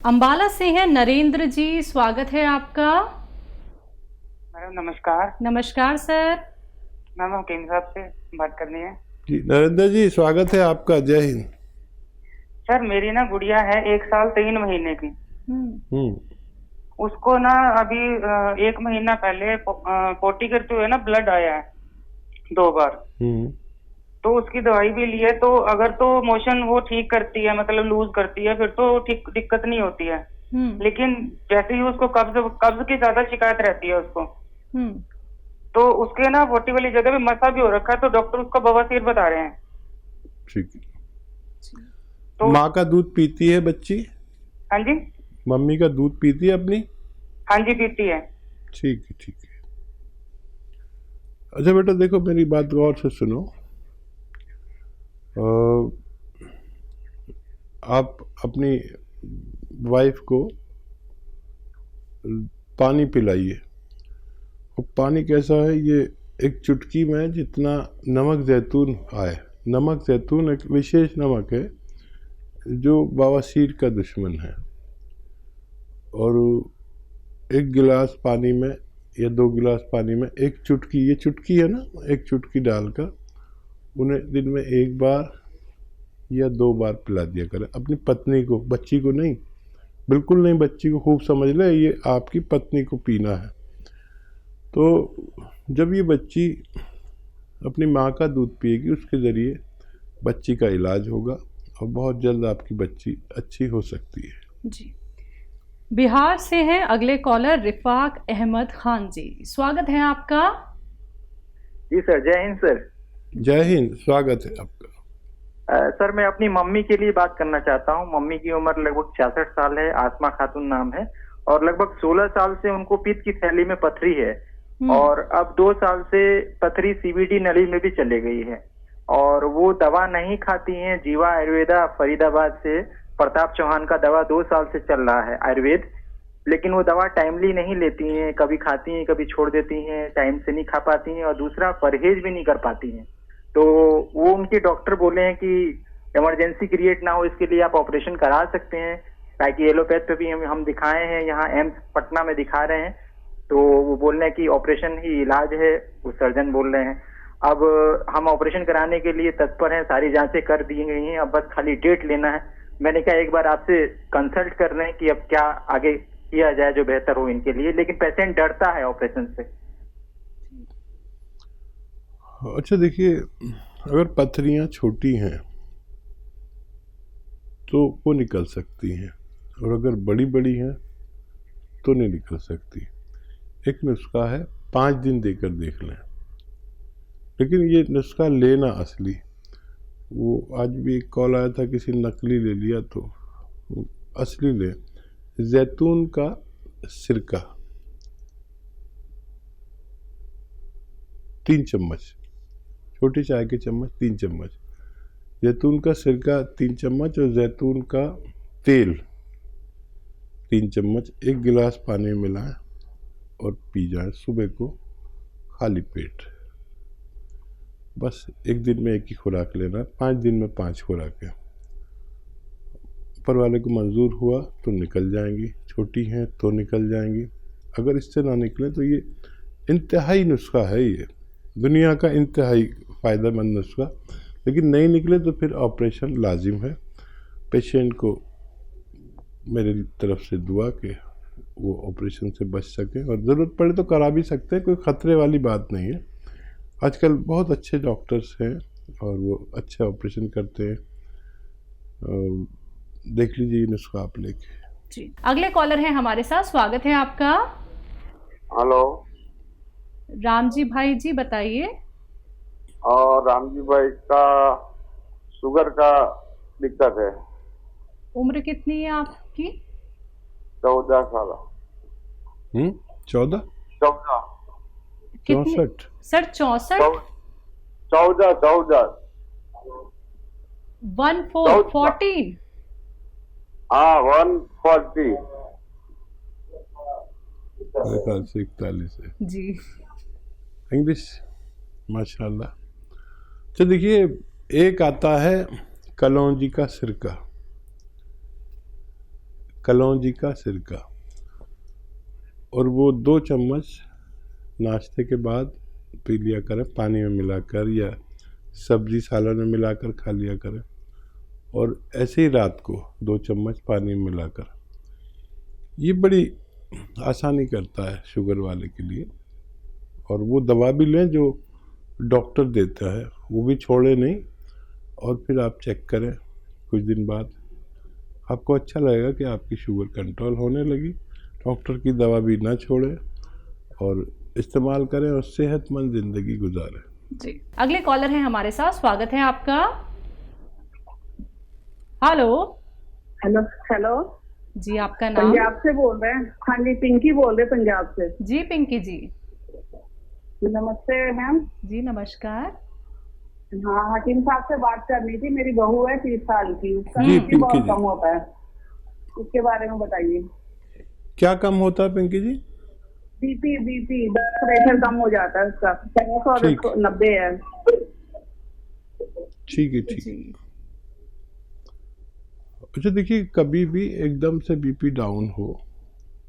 अंबाला से हैं नरेंद्र जी, स्वागत है आपका। मैडम नमस्कार। नमस्कार सर। मैम हकीम साहब से बात करनी है। जी नरेंद्र जी, स्वागत है आपका। जय हिंद। सर मेरी ना गुड़िया है 1 साल 3 महीने की। उसको ना अभी 1 महीना पहले पोटी करते हुए ना ब्लड आया है 2 बार। तो उसकी दवाई भी ली है, तो अगर तो मोशन वो ठीक करती है, मतलब लूज करती है, फिर तो ठीक दिक्कत नहीं होती है। लेकिन जैसे ही उसको कब्ज की ज्यादा शिकायत रहती है उसको। तो उसके ना पोटी वाली जगह पे मसा भी हो रखा है, तो डॉक्टर उसको बवासीर बता रहे हैं। ठीक है। तो माँ का दूध पीती है बच्ची? हाँ जी। मम्मी का दूध पीती है अपनी? हाँ जी पीती है। ठीक है, ठीक है। अच्छा बेटा देखो, मेरी बात गौर से सुनो। आप अपनी वाइफ को पानी पिलाइए। और पानी कैसा है, ये एक चुटकी में जितना नमक जैतून आए। नमक जैतून एक विशेष नमक है जो बवासीर का दुश्मन है। और 1 गिलास पानी में या 2 गिलास पानी में एक चुटकी, ये चुटकी है ना, एक चुटकी डालकर उन्हें दिन में 1 बार या 2 बार पिला दिया करें। अपनी पत्नी को, बच्ची को नहीं, बिल्कुल नहीं। बच्ची को खूब समझ ले, ये आपकी पत्नी को पीना है। तो जब ये बच्ची अपनी माँ का दूध पिएगी, उसके ज़रिए बच्ची का इलाज होगा और बहुत जल्द आपकी बच्ची अच्छी हो सकती है। जी। बिहार से हैं अगले कॉलर रिफाक अहमद खान जी, स्वागत है आपका। जी सर, जय हिंद सर। जय हिंद, स्वागत है आपका। सर मैं अपनी मम्मी के लिए बात करना चाहता हूँ। मम्मी की उम्र लगभग 66 साल है, आसमा खातून नाम है, और लगभग 16 साल से उनको पित्त की थैली में पथरी है, और अब 2 साल से पथरी सीबीडी नली में भी चले गई है, और वो दवा नहीं खाती हैं। जीवा आयुर्वेदा फरीदाबाद से प्रताप चौहान का दवा 2 साल से चल रहा है आयुर्वेद, लेकिन वो दवा टाइमली नहीं लेती हैं। कभी खाती हैं, कभी छोड़ देती हैं, टाइम से नहीं खा पाती हैं, और दूसरा परहेज भी नहीं कर पाती हैं। तो वो उनके डॉक्टर बोले हैं कि इमरजेंसी क्रिएट ना हो, इसके लिए आप ऑपरेशन करा सकते हैं। ताकि एलोपैथ पे भी हम दिखाए हैं, यहाँ एम्स पटना में दिखा रहे हैं, तो वो बोल रहे हैं कि ऑपरेशन ही इलाज है, वो सर्जन बोल रहे हैं। अब हम ऑपरेशन कराने के लिए तत्पर हैं, सारी जांचें कर दी गई हैं, अब बस खाली डेट लेना है। मैंने कहा एक बार आपसे कंसल्ट कर रहे हैं कि अब क्या आगे किया जाए जो बेहतर हो इनके लिए, लेकिन पेशेंट डरता है ऑपरेशन से। अच्छा देखिए, अगर पथरियाँ छोटी हैं तो वो निकल सकती हैं, और अगर बड़ी बड़ी हैं तो नहीं निकल सकती। एक नुस्खा है, 5 दिन देकर देख लें। लेकिन ये नुस्खा लेना असली, वो आज भी एक कॉल आया था, किसी नकली ले लिया, तो असली ले। जैतून का सिरका 3 चम्मच, छोटी चाय के चम्मच 3 चम्मच, जैतून का सिरका 3 चम्मच, और जैतून का तेल 3 चम्मच 1 गिलास पानी में मिलाएं और पी जाएं सुबह को खाली पेट। बस 1 दिन में 1 ही खुराक लेना है, 5 दिन में 5 खुराकें। ऊपर वाले को मंजूर हुआ तो निकल जाएंगी, छोटी हैं तो निकल जाएंगी। अगर इससे ना निकले तो ये इंतहाई नुस्खा है, ये दुनिया का इंतहाई फ़ायदेमंद नुस्खा। लेकिन नहीं निकले तो फिर ऑपरेशन लाजिम है। पेशेंट को मेरी तरफ से दुआ कि वो ऑपरेशन से बच सकें, और ज़रूरत पड़े तो करा भी सकते हैं, कोई ख़तरे वाली बात नहीं है। आजकल बहुत अच्छे डॉक्टर्स हैं और वो अच्छे ऑपरेशन करते हैं। देख लीजिए नुस्खा आप लेके। जी, अगले कॉलर हैं हमारे साथ, स्वागत है आपका। हेलो राम जी भाई जी, बताइए। और राम जी भाई का शुगर का दिक्कत है। उम्र कितनी है आपकी? 14 साल। 14? 64 सर? 64? 14 14? हाँ 140। मेरे ख्याल से 41 है जी। इंग्लिश माशाल्लाह। तो देखिए, एक आता है कलौंजी का सिरका, कलौंजी का सिरका, और वो 2 चम्मच नाश्ते के बाद पी लिया करें, पानी में मिलाकर या सब्जी सालन में मिलाकर खा लिया करें। और ऐसे ही रात को 2 चम्मच पानी में मिलाकर। ये बड़ी आसानी करता है शुगर वाले के लिए। और वो दवा भी लें जो डॉक्टर देता है, वो भी छोड़े नहीं। और फिर आप चेक करें कुछ दिन बाद, आपको अच्छा लगेगा कि आपकी शुगर कंट्रोल होने लगी। डॉक्टर की दवा भी ना छोड़ें और इस्तेमाल करें और सेहतमंद ज़िंदगी गुजारें। जी, अगले कॉलर हैं हमारे साथ, स्वागत है आपका। हेलो। हेलो हेलो जी, आपका नाम? पंजाब से बोल रहे हैं। हाँ जी, पिंकी बोल रहे पंजाब से। जी पिंकी जी। नमस्ते मैम। जी नमस्कार। हाँ, हकीम साहब से बात करनी थी। मेरी बहू है 30 साल की, उसका जी, बीपी बहुत पिंकी जी। कम होता है, उसके बारे में बताइए। क्या कम होता है पिंकी जी? बीपी प्रेशर कम हो जाता है उसका, 190 है। ठीक है, ठीक है। अच्छा देखिए, कभी भी एकदम से बीपी डाउन हो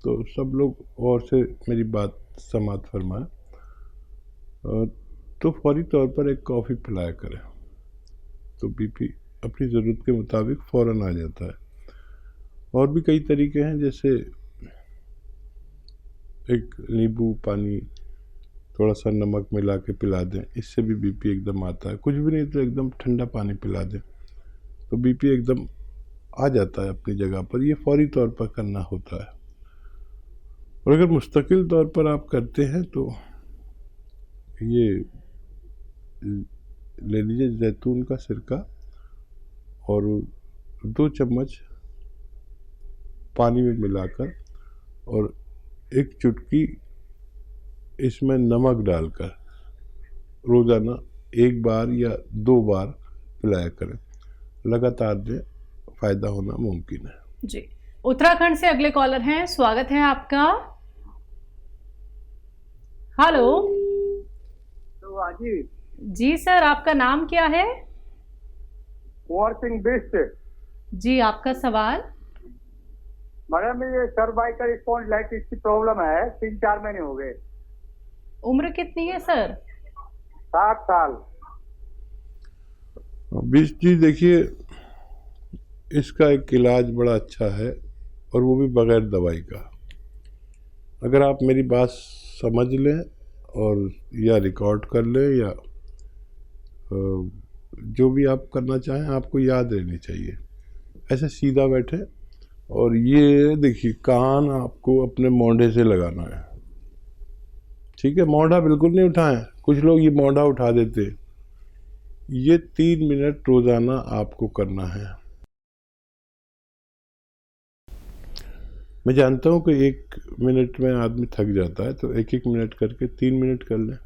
तो सब लोग और से मेरी बात समाप्त फरमाएं, तो फौरी तौर पर एक कॉफ़ी पिलाया करें, तो बीपी अपनी ज़रूरत के मुताबिक फ़ौरन आ जाता है। और भी कई तरीके हैं, जैसे एक नींबू पानी थोड़ा सा नमक मिला के पिला दें, इससे भी बीपी एकदम आता है। कुछ भी नहीं तो एकदम ठंडा पानी पिला दें तो बीपी एकदम आ जाता है अपनी जगह पर। ये फौरी तौर पर करना होता है। और अगर मुस्तकिल तौर पर आप करते हैं तो ये ले लीजिए जैतून का सिरका और 2 चम्मच पानी में मिलाकर और 1 चुटकी इसमें नमक डालकर रोज़ाना 1 बार या 2 बार पिलाया करें। लगातार दें, फ़ायदा होना मुमकिन है। जी, उत्तराखंड से अगले कॉलर हैं, स्वागत है आपका। हेलो। जी जी सर, आपका नाम क्या है? कुंवर सिंह बिस्ट। जी, आपका सवाल? मैडम, ये सर्वाइकल स्पॉन्डिलाइटिस की प्रॉब्लम है, 3-4 महीने हो गए। उम्र कितनी है सर? 7 साल। बिस्ट जी देखिए, इसका एक इलाज बड़ा अच्छा है और वो भी बग़ैर दवाई का। अगर आप मेरी बात समझ लें और या रिकॉर्ड कर लें या जो भी आप करना चाहें, आपको याद रहनी चाहिए। ऐसे सीधा बैठे और ये देखिए, कान आपको अपने मोंढे से लगाना है, ठीक है? मोंढा बिल्कुल नहीं उठाएं, कुछ लोग ये मोंढा उठा देते। ये 3 मिनट रोज़ाना आपको करना है। मैं जानता हूँ कि 1 मिनट में आदमी थक जाता है, तो 1-1 मिनट करके 3 मिनट कर लें।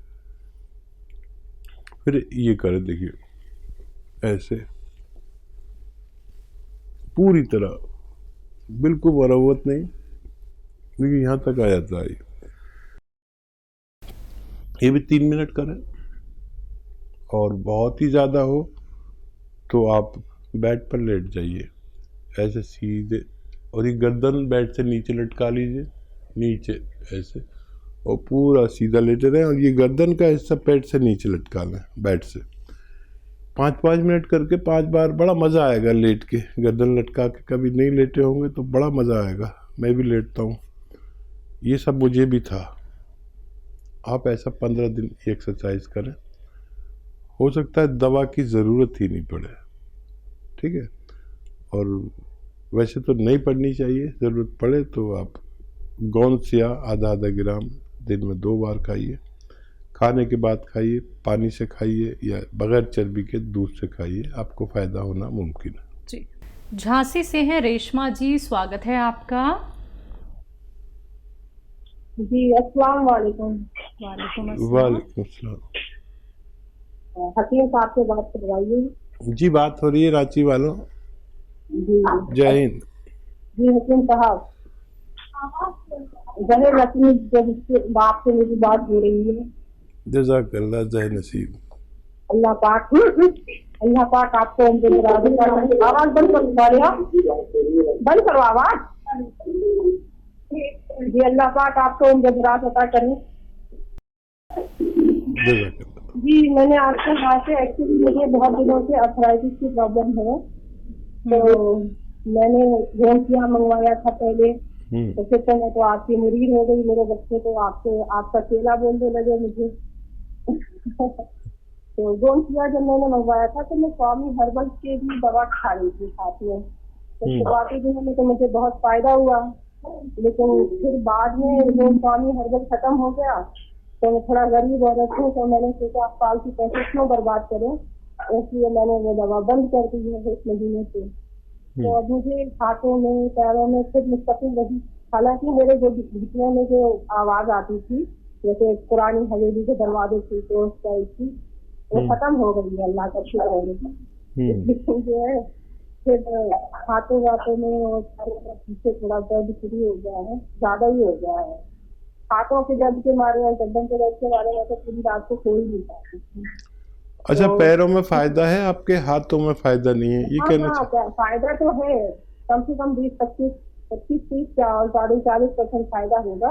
फिर ये करें, देखिए ऐसे पूरी तरह, बिल्कुल मरम्मत नहीं, लेकिन यहाँ तक आ जाता है। ये भी 3 मिनट करें। और बहुत ही ज़्यादा हो तो आप बेड पर लेट जाइए ऐसे सीधे, और ये गर्दन बेड से नीचे लटका लीजिए, नीचे ऐसे, और पूरा सीधा लेटे रहें। और ये गर्दन का हिस्सा पेट से नीचे लटका लें बेड से। 5-5 मिनट करके 5 बार। बड़ा मज़ा आएगा लेट के, गर्दन लटका के। कभी नहीं लेटे होंगे तो बड़ा मज़ा आएगा। मैं भी लेटता हूँ, ये सब मुझे भी था। आप ऐसा 15 दिन एक्सरसाइज करें, हो सकता है दवा की ज़रूरत ही नहीं पड़े, ठीक है? और वैसे तो नहीं पड़नी चाहिए, ज़रूरत पड़े तो आप गोंदसिया आधा ग्राम दिन में 2 बार खाइए। खाने के बाद खाइए, पानी से खाइए या बगैर चर्बी के दूध से खाइए, आपको फ़ायदा होना मुमकिन है। जी, झांसी से हैं रेशमा जी, स्वागत है आपका। जी, अस्सलाम वालेकुम। वालेकुम अस्सलाम। वालेकुम अस्सलाम। हकीम साहब से बात करवाइए। जी, बात हो रही है रांची वालों। जी जय हिंद। जी हकीम साहब, जहर रस्मी बाप से मेरी बात हो रही है। जज़ाकल्लाह, जय नसीब। अल्लाह पाक आपको उनके आवाज बंद करो, बंद करो आवाज। जी अल्लाह पाक आपको उनके जरात अता करें। जज़ाकल्लाह। जी मैंने आपके यहाँ से एक्चुअली मुझे बहुत दिनों से अर्थराइटिस की प्रॉब्लम है, तो मैंने गोंसिया मंगवाया था पहले, तो फिर तो मैं तो आपकी मुरीद हो गई, मेरे बच्चे तो आपका चेला बोलने लगे मुझे। तो गोंसिया जब मैंने मंगवाया था तो मैं स्वामी हर्बल की भी दवा खा रही थी साथ में, तो शुरुआती दिनों में तो मुझे बहुत फायदा हुआ, लेकिन फिर बाद में वो स्वामी हर्बल खत्म हो गया, तो मैं थोड़ा गरीब औरत हूँ, तो मैंने सोचा आप फालतू पैसे क्यों बर्बाद करें, इसलिए मैंने वो दवा बंद कर दी है इस महीने से। तो अब मुझे हाथों में पैरों में खुद मुस्तकिल रही, हालांकि मेरे जो घुटनों में जो आवाज आती थी जैसे पुरानी हवेली के दरवाजे की तो थी, वो खत्म हो गई है, अल्लाह का शुक्र है। लेकिन जो है फिर हाथों वाथों में और पीछे थोड़ा दर्द शुरू हो गया है, ज्यादा ही हो गया है। हाथों के दर्द के मारे और गर्दन के दर्द के मारे मैं तो पूरी रात को सो ही नहीं पाती थी। अच्छा, पैरों में फायदा है आपके, हाथों में फायदा नहीं है, ये कहना चाहिए? फायदा तो है, कम से कम 20-25-30 क्या और 40% फायदा होगा,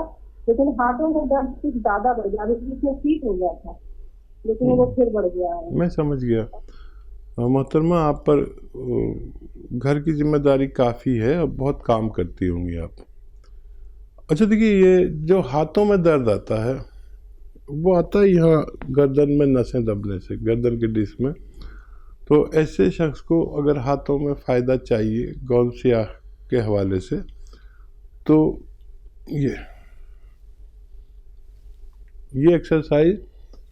लेकिन हाथों में दर्द कुछ ज्यादा बढ़ गया, इसमें ठीक हो गया था लेकिन वो फिर बढ़ गया है। मैं समझ गया। मोहतरमा, आप पर घर की जिम्मेदारी काफ़ी है और बहुत काम करती होंगी आप। अच्छा देखिए, ये जो हाथों में दर्द आता है वो आता है यहाँ गर्दन में नसें दबने से, गर्दन के डिस्क में। तो ऐसे शख्स को अगर हाथों में फ़ायदा चाहिए गौसिया के हवाले से, तो ये एक्सरसाइज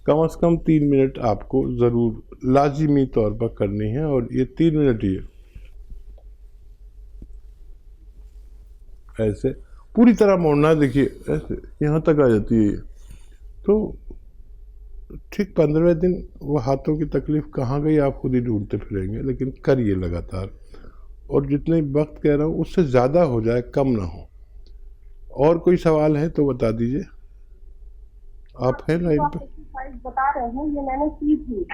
कम से कम 3 मिनट आपको ज़रूर लाजिमी तौर पर करनी है, और ये 3 मिनट ही है। ऐसे पूरी तरह मोड़ना, देखिए ऐसे यहाँ तक आ जाती है ये, तो ठीक 15वें दिन वो हाथों की तकलीफ़ कहाँ गई आप खुद ही ढूंढते फिरेंगे, लेकिन करिए लगातार, और जितने वक्त कह रहा हूँ उससे ज़्यादा हो जाए, कम ना हो। और कोई सवाल है तो बता दीजिए। आप हैं लाइन पे? बता रहे हैं, ये मैंने की थी।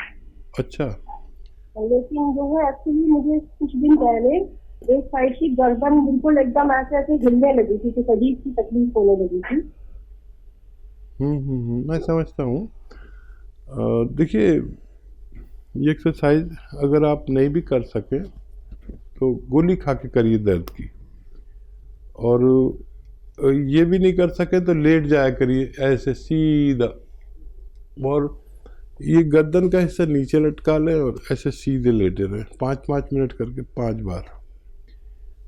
अच्छा। लेकिन जो है एक्चुअली मुझे कुछ दिन पहले एक साइड की गर्दन बिल्कुल एकदम ऐसे ऐसे हिलने लगी थी, कुछ अजीब सी तकलीफ होने लगी थी। मैं समझता हूँ। देखिए, ये एक्सरसाइज अगर आप नहीं भी कर सकें तो गोली खा के करिए दर्द की, और ये भी नहीं कर सके तो लेट जाया करिए ऐसे सीधा, और ये गर्दन का हिस्सा नीचे लटका लें और ऐसे सीधे लेटे रहें 5-5 मिनट करके 5 बार।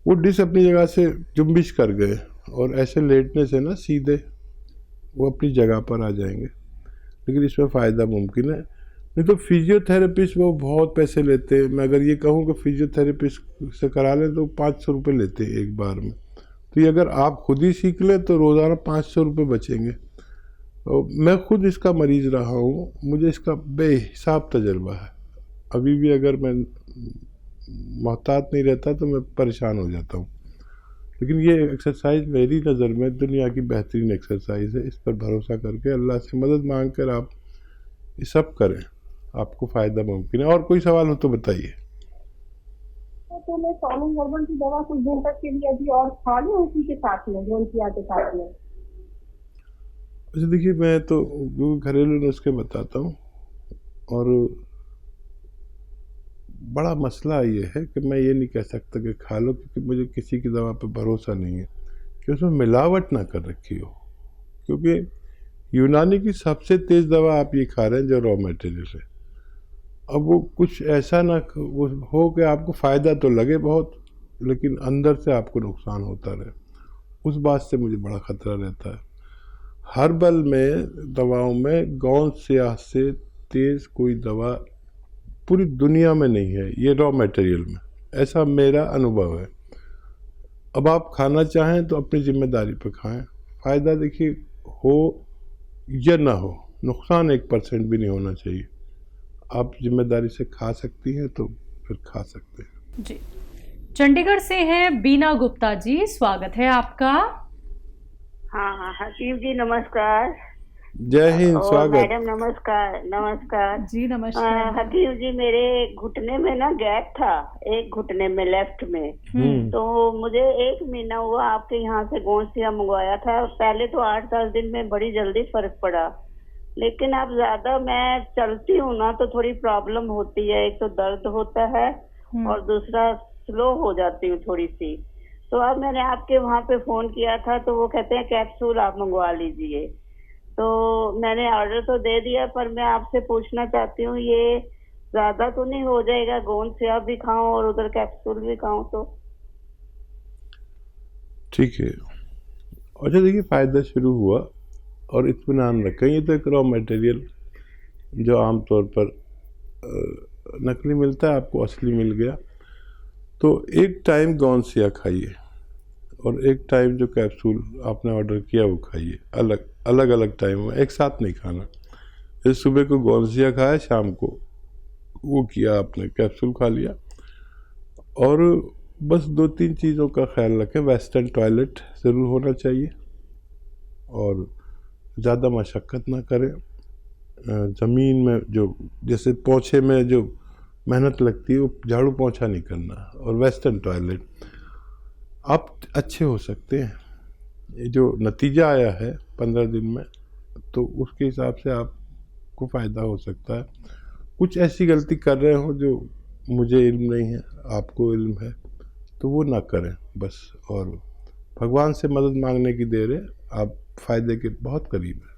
वो डिस्क अपनी जगह से जुम्बिश कर गए, और ऐसे लेटने से ना सीधे वो अपनी जगह पर आ जाएंगे। लेकिन इसमें फ़ायदा मुमकिन है। नहीं तो फिजियोथेरेपिस्ट वो बहुत पैसे लेते हैं। मैं अगर ये कहूँ कि फिजियोथेरेपिस्ट से करा लें तो 500 रुपये लेते हैं एक बार में। तो ये अगर आप खुद ही सीख लें तो रोज़ाना 500 रुपये बचेंगे। मैं खुद इसका मरीज़ रहा हूँ, मुझे इसका बेहिसाब तजर्बा है। अभी भी अगर मैं मोहतात नहीं रहता तो मैं परेशान हो जाता हूँ। लेकिन ये एक्सरसाइज मेरी नज़र में दुनिया की बेहतरीन एक्सरसाइज है। इस पर भरोसा करके अल्लाह से मदद मांग कर आप ये सब करें, आपको फ़ायदा मुमकिन है। और कोई सवाल हो तो बताइए। तो मैं स्वामी हर्बल की दवा कुछ दिन तक के लिए अभी और खा लूं उसी के साथ में, गोंसिया के साथ में? अच्छा देखिए, मैं तो घरेलू नुस्खे बताता हूँ, और बड़ा मसला ये है कि मैं ये नहीं कह सकता कि खा लो, क्योंकि मुझे किसी की दवा पे भरोसा नहीं है कि उसमें मिलावट ना कर रखी हो। क्योंकि यूनानी की सबसे तेज़ दवा आप ये खा रहे हैं जो रॉ मटेरियल है। अब वो कुछ ऐसा ना हो कि आपको फ़ायदा तो लगे बहुत, लेकिन अंदर से आपको नुकसान होता रहे, उस बात से मुझे बड़ा ख़तरा रहता है। हर्बल में दवाओं में गौंसिया से तेज़ कोई दवा पूरी दुनिया में नहीं है, ये रॉ मटेरियल में, ऐसा मेरा अनुभव है। अब आप खाना चाहें तो अपनी जिम्मेदारी पर खाएं। फ़ायदा देखिए हो या ना हो, नुकसान 1% भी नहीं होना चाहिए। आप जिम्मेदारी से खा सकती हैं तो फिर खा सकते हैं। जी, चंडीगढ़ से हैं बीना गुप्ता जी, स्वागत है आपका। हाँ हसीब जी नमस्कार। जय हिंद, और स्वागत। मैडम नमस्कार। नमस्कार जी नमस्कार। हकीम जी, मेरे घुटने में ना गैप था, एक घुटने में लेफ्ट में। तो मुझे 1 महीना हुआ आपके यहाँ से गोंसिया मंगवाया था। पहले तो 8-10 दिन में बड़ी जल्दी फर्क पड़ा, लेकिन अब ज्यादा मैं चलती हूँ ना तो थोड़ी प्रॉब्लम होती है। एक तो दर्द होता है और दूसरा स्लो हो जाती हूँ थोड़ी सी। तो अब मैंने आपके वहाँ पे फोन किया था तो वो कहते हैं कैप्सूल आप मंगवा लीजिए। तो मैंने ऑर्डर तो दे दिया, पर मैं आपसे पूछना चाहती हूँ ये ज्यादा तो नहीं हो जाएगा? गोंद से आप भी खाऊं और उधर कैप्सूल भी खाऊं तो? ठीक है। अच्छा देखिए, फायदा शुरू हुआ और इत्मीनान रखें। ये तो एक रॉ मटेरियल जो आमतौर पर नकली मिलता है, आपको असली मिल गया। तो एक टाइम गोंसिया खाइए और एक टाइम जो कैप्सूल आपने ऑर्डर किया वो खाइए। अलग अलग टाइम में, एक साथ नहीं खाना। जैसे सुबह को गोंसिया खाया, शाम को वो किया आपने, कैप्सूल खा लिया। और बस 2-3 चीज़ों का ख्याल रखें। वेस्टर्न टॉयलेट ज़रूर होना चाहिए और ज़्यादा मशक्क़त ना करें। ज़मीन में जो जैसे पोंछे में जो मेहनत लगती है वो झाड़ू पोंछा नहीं करना। और वेस्टर्न टॉयलेट, आप अच्छे हो सकते हैं। ये जो नतीजा आया है 15 दिन में, तो उसके हिसाब से आपको फ़ायदा हो सकता है। कुछ ऐसी गलती कर रहे हो जो मुझे इल्म नहीं है, आपको इल्म है, तो वो ना करें बस। और भगवान से मदद मांगने की देर है, आप फ़ायदे के बहुत करीब हैं।